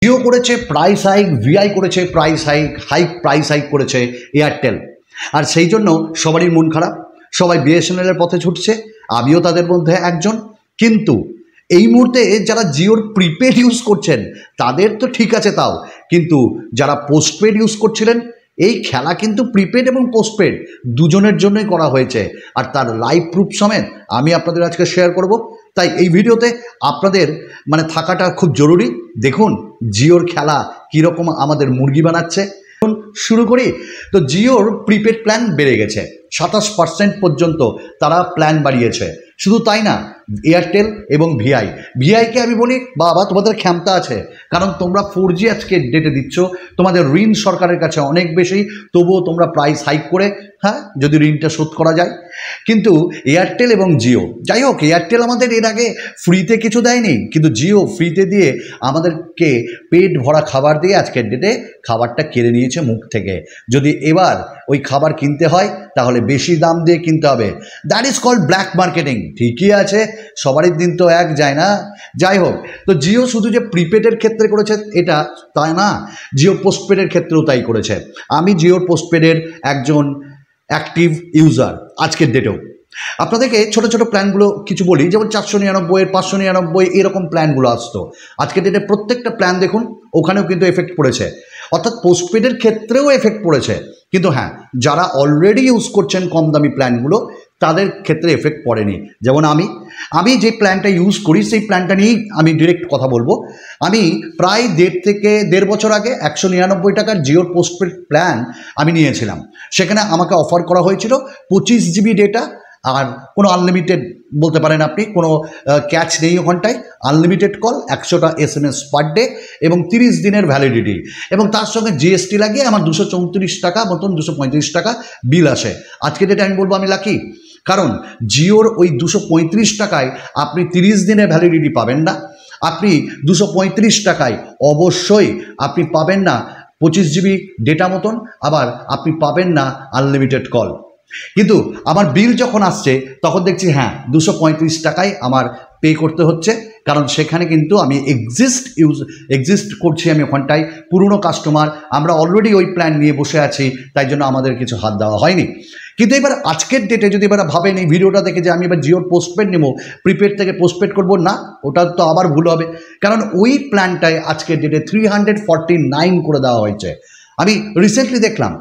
জিও করেছে price hike, Vi করেছে price hike, price hike করেছে এয়ারটেল। আর সেই জন্য সবারই মন খারাপ, সবাই বিএসএনএলের পথে ছুটছে, আমিও তাদের মধ্যে একজন। কিন্তু এই মুহূর্তে যারা জিওর প্রিপেড ইউজ করছেন তাদের তো ঠিক আছে তাও, কিন্তু যারা পোস্টপেড ইউজ করছিলেন, এই খেলা কিন্তু প্রিপেড এবং পোস্টপেড দুজনের জন্যই করা হয়েছে। আর তার লাইভ প্রুফ সমেত আমি আপনাদের আজকে শেয়ার করব। তাই এই ভিডিওতে আপনাদের থাকাটা খুব জরুরি। দেখুন জিওর খেলা কীরকম আমাদের মুরগি বানাচ্ছে। শুরু করি। তো জিওর প্রিপেড প্ল্যান বেড়ে গেছে, 27% পর্যন্ত তারা প্ল্যান বাড়িয়েছে। শুধু তাই না, এয়ারটেল এবং ভিআইকে আমি বলি বাবা তোমাদের ক্ষমতা আছে, কারণ তোমরা 4G আজকে ডেটে দিচ্ছ, তোমাদের ঋণ সরকারের কাছে অনেক বেশি, তবুও তোমরা প্রাইস হাইক করে, হ্যাঁ যদি ঋণটা শোধ করা যায়। কিন্তু এয়ারটেল এবং জিও, যাই হোক এয়ারটেল আমাদের এর আগে ফ্রিতে কিছু দেয়নি, কিন্তু জিও ফ্রিতে দিয়ে আমাদেরকে পেট ভরা খাবার দিয়ে আজকের ডেটে খাবারটা কেড়ে নিয়েছে মুখ থেকে। যদি এবার ওই খাবার কিনতে হয় তাহলে বেশি দাম দিয়ে কিনতে হবে। That is called black marketing. ঠিকই আছে, সবারই দিন তো এক যায় না। যাই হোক, তো জিও শুধু যে প্রিপেডের ক্ষেত্রে করেছে এটা তাই না, জিও পোস্টপেডের ক্ষেত্রেও তাই করেছে। আমি জিওর পোস্টপেডের একজন অ্যাক্টিভ ইউজার আজকের ডেটেও। আপনাদেরকে ছোটো ছোটো প্ল্যানগুলো কিছু বলি, যেমন 499, 599 এরকম প্ল্যানগুলো আসতো। আজকের ডেটে প্রত্যেকটা প্ল্যান দেখুন ওখানেও কিন্তু এফেক্ট পড়েছে, অর্থাৎ পোস্টপেডের ক্ষেত্রেও এফেক্ট পড়েছে। কিন্তু হ্যাঁ, যারা অলরেডি ইউজ করছেন কম দামি প্ল্যানগুলো তাদের ক্ষেত্রে এফেক্ট পড়েনি। যেমন আমি যে প্ল্যানটা ইউজ করি সেই প্ল্যানটা নিয়েই আমি ডিরেক্ট কথা বলবো। আমি প্রায় 1.5 থেকে 1.5 বছর আগে 199 টাকার জিওর পোস্টপেড প্ল্যান আমি নিয়েছিলাম। সেখানে আমাকে অফার করা হয়েছিল 25 GB ডেটা আর কোনো আনলিমিটেড বলতে পারেন আপনি, কোনো ক্যাচ নেই ওখানটায়, আনলিমিটেড কল, 100টা SMS পার ডে এবং 30 দিনের ভ্যালিডিটি, এবং তার সঙ্গে জিএসটি লাগিয়ে আমার 234 টাকা মতন 235 টাকা বিল আসে। আজকে ডেটে আমি বলবো আমি লাকি, কারণ জিওর ওই 235 টাকায় আপনি 30 দিনের ভ্যালিডিটি পাবেন না। আপনি 235 টাকায় অবশ্যই আপনি পাবেন না 25 GB ডেটা মতন, আবার আপনি পাবেন না আনলিমিটেড কল। কিন্তু আমার বিল যখন আসছে তখন দেখছি হ্যাঁ 235 টাকায় আমার পে করতে হচ্ছে, কারণ সেখানে কিন্তু আমি এক্সিস্ট করছি, আমি ওখানটায় পুরনো কাস্টমার, আমরা অলরেডি ওই প্ল্যান নিয়ে বসে আছি, তাই জন্য আমাদের কিছু হাত দেওয়া হয়নি। কিন্তু এবার আজকের ডেটে যদি এবার ভাবেন এই ভিডিওটা দেখে যে আমি এবার জিওর পোস্টপেড নেবো, প্রিপেড থেকে পোস্টপেড করবো, না, ওটা তো আবার ভুল হবে। কারণ ওই প্ল্যানটায় আজকের ডেটে 349 করে দেওয়া হয়েছে। আমি রিসেন্টলি দেখলাম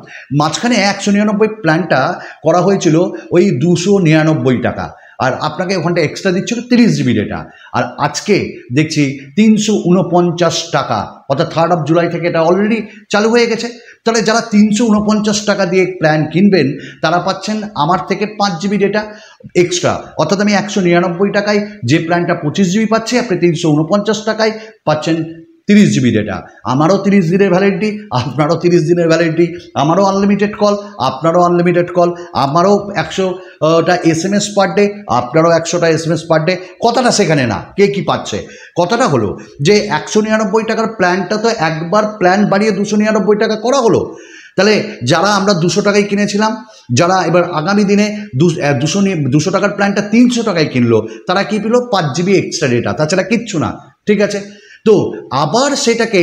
মাঝখানে 199 প্ল্যানটা করা হয়েছিল ওই 299 টাকা, আর আপনাকে ওখানটা এক্সট্রা দিচ্ছিল 30 GB ডেটা। আর আজকে দেখছি 349 টাকা, অর্থাৎ 3 জুলাই থেকে এটা অলরেডি চালু হয়ে গেছে। তাহলে যারা 349 টাকা দিয়ে প্ল্যান কিনবেন তারা পাচ্ছেন আমার থেকে 5 GB ডেটা এক্সট্রা, অর্থাৎ আমি 199 টাকায় যে প্ল্যানটা 25 GB পাচ্ছি, আপনি 349 টাকায় পাচ্ছেন 30 GB ডেটা। আমারও 30 দিনের ভ্যালিডিটি, আপনারও 30 দিনের ভ্যালিডিটি, আমারও আনলিমিটেড কল, আপনারও আনলিমিটেড কল, আমারও 100টা SMS পার ডে, আপনারও 100টা SMS পার ডে। কথাটা সেখানে না কে কী পাচ্ছে, কথাটা হলো যে 199 টাকার প্ল্যানটা তো একবার প্ল্যান বাড়িয়ে 299 টাকা করা হলো। তাহলে যারা আমরা 200 টাকায় কিনেছিলাম, যারা এবার আগামী দিনে 200 টাকার প্ল্যানটা 300 টাকায় কিনলো, তারা কী পেল? 5 GB এক্সট্রা ডেটা, তাছাড়া কিচ্ছু না। ঠিক আছে, তো আবার সেটাকে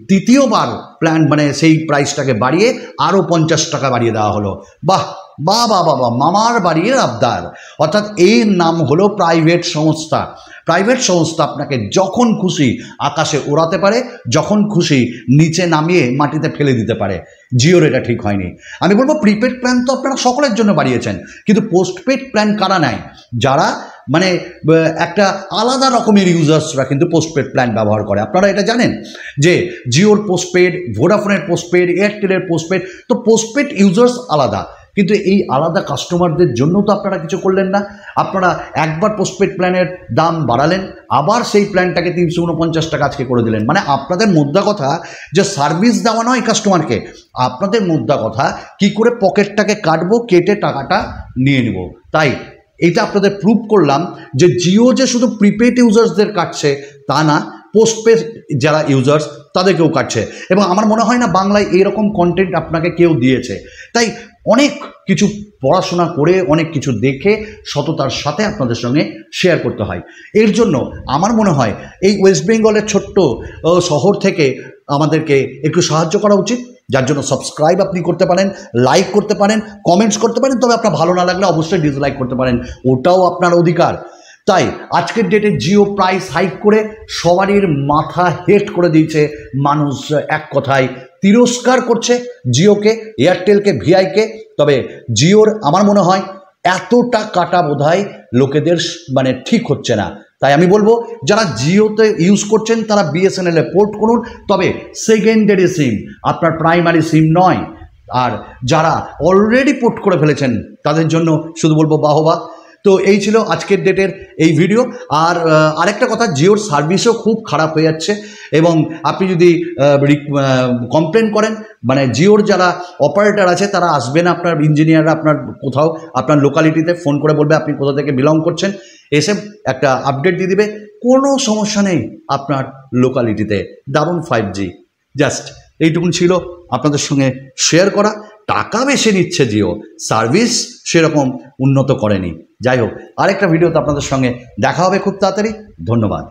দ্বিতীয়বার প্ল্যান সেই প্রাইসটাকে বাড়িয়ে আরও 50 টাকা বাড়িয়ে দেওয়া হলো। বাহ বাহ বাহ বাহ, মামার বাড়ির আবদার। অর্থাৎ এর নাম হলো প্রাইভেট সংস্থা। প্রাইভেট সংস্থা আপনাকে যখন খুশি আকাশে ওড়াতে পারে, যখন খুশি নিচে নামিয়ে মাটিতে ফেলে দিতে পারে। জিওর এটা ঠিক হয়নি। আমি বলবো প্রিপেড প্ল্যান তো আপনারা সকলের জন্য বাড়িয়েছেন, কিন্তু পোস্টপেড প্ল্যান কারা নেয়? যারা একটা আলাদা রকমের ইউজার্সরা কিন্তু পোস্টপেড প্ল্যান ব্যবহার করে। আপনারা এটা জানেন যে জিওর পোস্টপেড, ভোডাফোনের পোস্টপেড, এয়ারটেলের পোস্টপেড, তো পোস্টপেড ইউজার্স আলাদা, কিন্তু এই আলাদা কাস্টমারদের জন্য তো আপনারা কিছু করলেন না। আপনারা একবার পোস্টপেড প্ল্যানের দাম বাড়ালেন, আবার সেই প্ল্যানটাকে 349 টাকা আজকে করে দিলেন। আপনাদের মুদ্রা কথা যে সার্ভিস দেওয়া নয় কাস্টমারকে, আপনাদের মুদ্রা কথা কি করে পকেটটাকে কাটবো, কেটে টাকাটা নিয়ে নেব। তাই এটা আপনাদের প্রুভ করলাম যে জিও যে শুধু প্রিপেড ইউজার্সদের কাটছে তা না, পোস্টপেড যারা ইউজার্স তাদেরকেও কাটছে। এবং আমার মনে হয় না বাংলায় এইরকম কন্টেন্ট আপনাকে কেউ দিয়েছে। তাই অনেক কিছু পড়াশোনা করে, অনেক কিছু দেখে সততার সাথে আপনাদের সঙ্গে শেয়ার করতে হয়। এর জন্য আমার মনে হয় এই ওয়েস্ট বেঙ্গলের ছোট্ট শহর থেকে আমাদেরকে একটু সাহায্য করা উচিত, যার জন্য সাবস্ক্রাইব আপনি করতে পারেন, লাইক করতে পারেন, কমেন্টস করতে পারেন, তবে আপনার ভালো না লাগলে অবশ্যই ডিসলাইক করতে পারেন, ওটাও আপনার অধিকার। তাই আজকের ডেটে জিও প্রাইস হাইক করে সবারই মাথা হেট করে দিয়েছে। মানুষ এক কথায় তিরস্কার করছে জিওকে, এয়ারটেলকে, ভিআইকে। তবে জিওর আমার মনে হয় এতটা কাটা বোধহয় লোকেদের মানে ঠিক হচ্ছে না। তাই আমি বলবো যারা জিওতে ইউজ করছেন তারা বিএসএনএলে পোর্ট করুন, তবে সেকেন্ডারি সিম, আপনার প্রাইমারি সিম নয়। আর যারা অলরেডি পোর্ট করে ফেলেছেন তাদের জন্য শুধু বলবো বাহবা। তো এই ছিল আজকের ডেটের এই ভিডিও। আর আরেকটা কথা, জিওর সার্ভিসও খুব খারাপ হয়ে যাচ্ছে, এবং আপনি যদি কমপ্লেন করেন, মানে জিওর যারা অপারেটর আছে তারা আসবে না, আপনার ইঞ্জিনিয়াররা আপনার কোথাও আপনার লোকালিটিতে ফোন করে বলবে আপনি কোথা থেকে বিলং করছেন, এসে একটা আপডেট দিয়ে দিবে, কোনো সমস্যা নেই আপনার লোকালিটিতে। দারুণ 5G। জাস্ট এইটুকুন ছিল আপনাদের সঙ্গে শেয়ার করা। টাকা বেশি নিচ্ছে জিও, সার্ভিস সেরকম উন্নত করেনি। যাই হোক, আরেকটা ভিডিওতে আপনাদের সঙ্গে দেখা হবে খুব তাড়াতাড়ি। ধন্যবাদ।